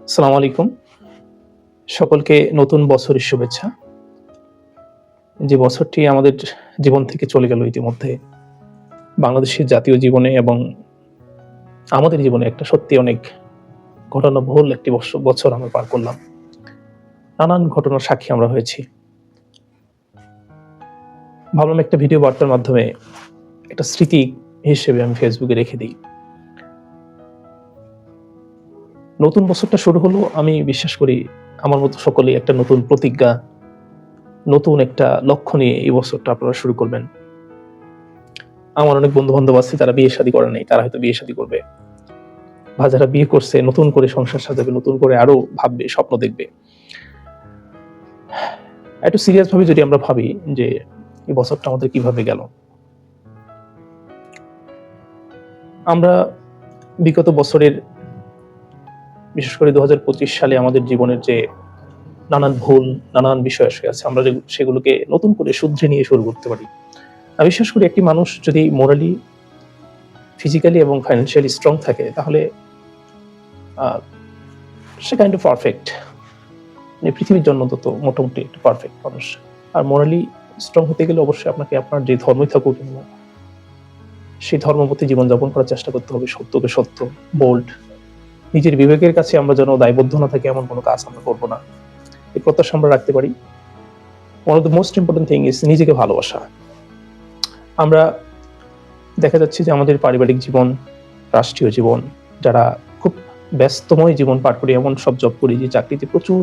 আসসালামু আলাইকুম। সকলকে নতুন বছরের শুভেচ্ছা। যে বছরটি আমাদের জীবন থেকে চলে গেল ইতিমধ্যে, বাংলাদেশের জাতীয় জীবনে এবং আমাদের জীবনে একটা সত্যি অনেক ঘটনাবহুল একটি বছর আমরা পার করলাম। নানান ঘটনার সাক্ষী আমরা হয়েছি। ভাবলাম একটা ভিডিও বার্তার মাধ্যমে একটা স্মৃতি হিসেবে আমি ফেসবুকে রেখে দেই। নতুন বছরটা শুরু হলো, আমি বিশ্বাস করি আমার মতো সকলেই একটা নতুন প্রতিজ্ঞা, নতুন একটা লক্ষ্য নিয়ে এই বছরটা আপনারা শুরু করবেন। আমার অনেক বন্ধু-বান্ধব আছে যারা বিয়ে-শাদী করে নাই, তারা হয়তো বিয়ে-শাদী করবে। বা যারা বিয়ে করছে নতুন করে সংসার সাজাবে, নতুন করে আরো ভাববে, স্বপ্ন দেখবে। একটু সিরিয়াস ভাবে যদি আমরা ভাবি যে এই বছরটা আমাদের কিভাবে গেল। আমরা বিগত বছরের বিশেষ করে ২০২৫ সালে আমাদের জীবনের যে নানান ভুল, নানান বিষয় আছে আমরা সেগুলোকে নতুন করে শুধরে নিয়ে শুরু করতে পারি। আমি বিশ্বাস করি একটি মানুষ যদি মোরালি, ফিজিক্যালি এবং ফাইন্যান্সিয়ালি স্ট্রং থাকে তাহলে সে কাইন্ড অফ পারফেক্ট। মানে পৃথিবীর জন্য তো মোটামুটি একটা পারফেক্ট মানুষ। আর মোরালি স্ট্রং হতে গেলে অবশ্যই আপনাকে আপনার যে ধর্মই থাকুক না, সেই ধর্মপথে জীবনযাপন করার চেষ্টা করতে হবে। সত্যকে সত্য, বোল্ড। নিজের বিবেকের কাছে আমরা যেন দায়বদ্ধ না থাকি এমন কোনো কাজ আমরা করব না। এই প্রত্যাশা আমরা রাখতে পারি। One of the most important thing is নিজেকে ভালোবাসা। আমরা দেখা যাচ্ছে যে আমাদের পারিবারিক জীবন, রাষ্ট্রীয় জীবন, যারা খুব ব্যস্তময় জীবন পার করি, এমন সব জব করি যে চাকরিতে প্রচুর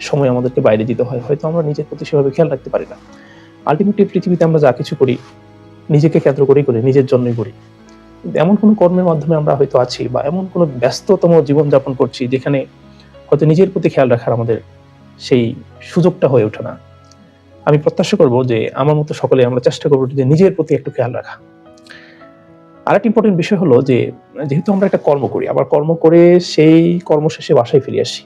সময় আমাদেরকে বাইরে দিতে হয়। হয়তো আমরা নিজের প্রতি সেভাবে খেয়াল রাখতে পারি না। আল্টিমেটলি পৃথিবীতে আমরা যা কিছু করি নিজেকে কেন্দ্র করেই করি, নিজের জন্যই করি। কিন্তু এমন কোনো কর্মের মাধ্যমে আমরা হয়তো আছি বা এমন কোনো ব্যস্ততম জীবনযাপন করছি যেখানে হয়তো নিজের প্রতি খেয়াল রাখার আমাদের সেই সুযোগটা হয়ে ওঠে না। আমি প্রত্যাশা করব যে আমার মতো সকলে আমরা চেষ্টা করব যে নিজের প্রতি একটু খেয়াল রাখা। আরেকটা ইম্পর্টেন্ট বিষয় হলো যে যেহেতু আমরা একটা কর্ম করি, আবার কর্ম করে সেই কর্ম শেষে বাসায় ফিরে আসি।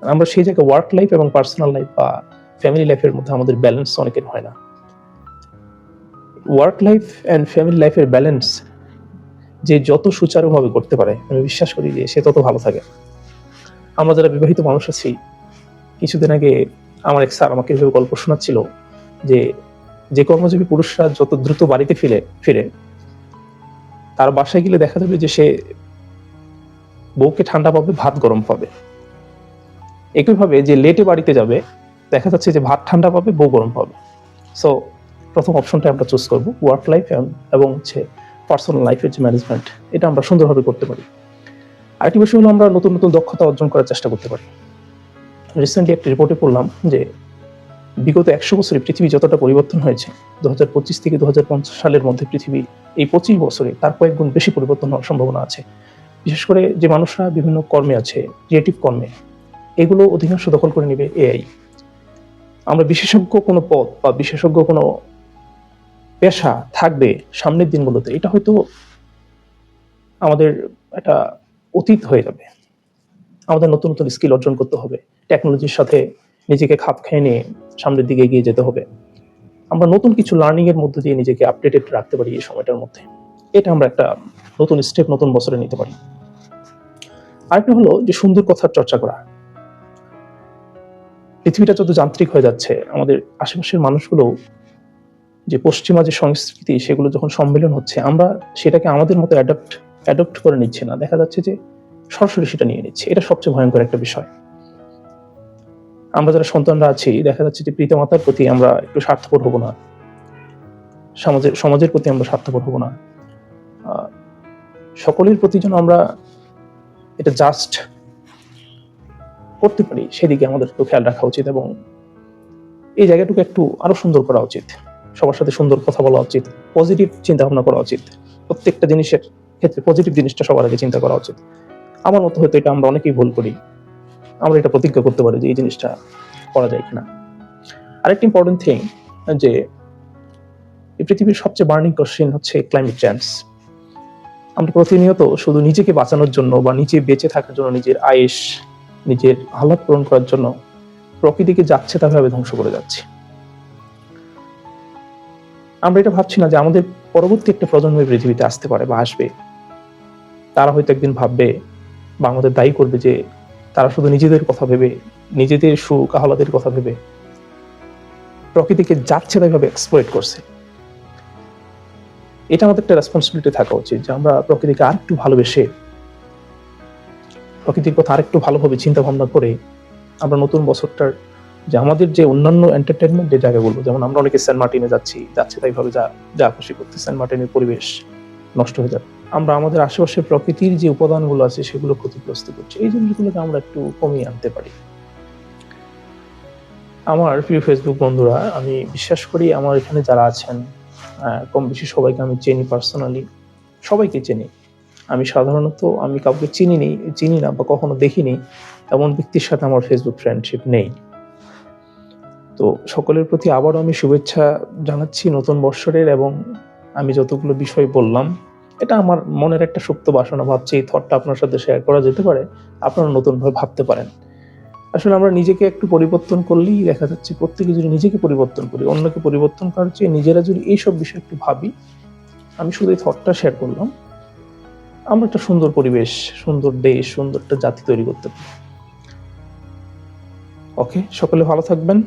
আমরা সেই জায়গায় ওয়ার্ক লাইফ এবং পার্সোনাল লাইফ বা ফ্যামিলি লাইফের মধ্যে আমাদের ব্যালেন্স অনেকের হয় না। ওয়ার্ক লাইফ অ্যান্ড ফ্যামিলি লাইফের ব্যালেন্স যে যত সুচারুভাবে করতে পারে, আমি বিশ্বাস করি যে সে তত ভালো থাকে। আমরা যারা বিবাহিত মানুষ আছি, কিছুদিন আগে আমার এক স্যার আমাকে এভাবে গল্প শোনাচ্ছিল যে যে কর্মজীবী পুরুষরা যত দ্রুত বাড়িতে ফিরে তার বাসায় গেলে দেখা যাবে যে সে বউকে ঠান্ডা পাবে, ভাত গরম পাবে। একইভাবে যে লেটে বাড়িতে যাবে দেখা যাচ্ছে যে ভাত ঠান্ডা পাবে, বউ গরম পাবে। সো প্রথম অপশনটা আমরা চুজ করব, ওয়ার্ক লাইফ এবং হচ্ছে পার্সোনাল লাইফের যে ম্যানেজমেন্ট, এটা আমরা সুন্দরভাবে করতে পারি। আরেকটি বিষয় হলো আমরা নতুন নতুন দক্ষতা অর্জন করার চেষ্টা করতে পারি। রিসেন্টলি একটা রিপোর্টে পড়লাম যে বিগত ১০০ বছরে পৃথিবী যতটা পরিবর্তন হয়েছে, ২০২৫ থেকে ২০৫০ সালের মধ্যে পৃথিবী এই ২৫ বছরে তার কয়েক গুণ বেশি পরিবর্তন হওয়ার সম্ভাবনা আছে। বিশেষ করে যে মানুষরা বিভিন্ন কর্মে আছে, ক্রিয়েটিভ কর্মে, এগুলো অধিকাংশ দখল করে নেবে এআই। আমরা বিশেষজ্ঞ কোনো পদ বা বিশেষজ্ঞ কোনো পেশা থাকবে সামনের দিনগুলোতে, এটা হয়তো আমাদের একটা অতীত হয়ে যাবে। আমাদের নতুন নতুন স্কিল অর্জন করতে হবে, টেকনোলজির সাথে নিজেকে খাপ খাইয়ে নিয়ে সামনের দিকে এগিয়ে যেতে হবে। আমরা নতুন কিছু লার্নিং এর মধ্যে দিয়ে নিজেকে আপডেটেড রাখতে পারি এই সময়টার মধ্যে। এটা আমরা একটা নতুন স্টেপ নতুন বছরে নিতে পারি। আরেকটা হলো যে সুন্দর কথার চর্চা করা। পৃথিবীটা যত যান্ত্রিক হয়ে যাচ্ছে, আমাদের আশেপাশের মানুষগুলো যে পশ্চিমা যে সংস্কৃতি সেগুলো যখন সম্মেলন হচ্ছে, আমরা সেটাকে আমাদের মতো অ্যাডপ্ট করে নিচ্ছি না। দেখা যাচ্ছে যে সরাসরি সেটা নিয়ে নিচ্ছে। এটা সবচেয়ে ভয়ঙ্কর একটা বিষয়। আমরা যারা সন্তানরা আছি দেখা যাচ্ছে যে পিতামাতার প্রতি আমরা একটু স্বার্থপর হব না, সমাজের প্রতি আমরা স্বার্থপর হব না। সকলের প্রতি যেন আমরা এটা জাস্ট করতে পারি সেদিকে আমাদের একটু খেয়াল রাখা উচিত এবং এই জায়গাটুকু একটু আরো সুন্দর করা উচিত। সবার সাথে সুন্দর কথা বলা উচিত, পজিটিভ চিন্তা ভাবনা করা উচিত। প্রত্যেকটা জিনিসের ক্ষেত্রে পজিটিভ জিনিসটা সবার আগে চিন্তা করা উচিত। আমার মতো হয়তো এটা আমরা অনেকেই ভুল করি। আমরা এটা প্রতিজ্ঞা করতে পারি যে এই জিনিসটা করা যায় কিনা। আরেকটা ইম্পর্টেন্ট থিং যে এই পৃথিবীর সবচেয়ে বার্নিং কোশ্চেন হচ্ছে ক্লাইমেট চেঞ্জ। আমরা প্রতিনিয়ত শুধু নিজেকে বাঁচানোর জন্য বা নিজে বেঁচে থাকার জন্য, নিজের আয়েশ, নিজের হালাত পূরণ করার জন্য প্রকৃতিকে যাচ্ছে তাভাবে ধ্বংস করে যাচ্ছি। আমরা এটা ভাবছি না যে আমাদের পরবর্তী একটা প্রজন্ম পৃথিবীতে আসতে পারে বা আসবে। তারা হয়তো একদিন ভাববে বা আমাদের দায়ী করবে যে তারা শুধু নিজেদের কথা ভেবে, নিজেদের সুখ আহ্লাদের কথা ভেবে প্রকৃতিকে যাচ্ছে তাইভাবে এক্সপ্লয়েট করছে। এটা আমাদের একটা রেসপন্সিবিলিটি থাকা উচিত যে আমরা প্রকৃতিকে আরেকটু ভালোবেসে, প্রকৃতির কথা আরেকটু ভালোভাবে চিন্তা ভাবনা করে আমরা নতুন বছরটার যে আমাদের যে অন্যান্য এন্টারটেনমেন্টের জায়গাগুলো, যেমন আমরা অনেকে সেন্ট মার্টিনে যাচ্ছে তাইভাবে যা খুশি করতে, সেন্ট মার্টিনের পরিবেশ নষ্ট হয়ে যাবে। আমরা আমাদের আশেপাশে প্রকৃতির যে উপাদানগুলো আছে সেগুলো ক্ষতিগ্রস্ত করছি। এই জিনিসগুলোকে আমরা একটু কমিয়ে আনতে পারি। আমার প্রিয় ফেসবুক বন্ধুরা, আমি বিশ্বাস করি আমার এখানে যারা আছেন কম বেশি সবাইকে আমি চিনি, পার্সোনালি সবাইকে চিনি। আমি সাধারণত আমি কাউকে চিনি না বা কখনো দেখিনি এমন ব্যক্তির সাথে আমার ফেসবুক ফ্রেন্ডশিপ নেই। তো সকলের প্রতি আবারও আমি শুভেচ্ছা জানাচ্ছি নতুন বৎসরের, এবং আমি যতগুলো বিষয় বললাম এটা আমার মনের একটা সুপ্ত বাসনা, ভাবছি এই থটটা আপনার সাথে শেয়ার করা যেতে পারে, আপনারা নতুনভাবে ভাবতে পারেন। আসলে আমরা নিজেকে একটু পরিবর্তন করলেই দেখা যাচ্ছে, প্রত্যেকে যদি নিজেকে পরিবর্তন করি, অন্যকে পরিবর্তন করার চেয়ে নিজেরা যদি এইসব বিষয় একটু ভাবি, আমি শুধু এই থটটা শেয়ার করলাম, আমরা একটা সুন্দর পরিবেশ, সুন্দর দেশ, সুন্দর একটা জাতি তৈরি করতে পারি। ওকে, সকলে ভালো থাকবেন।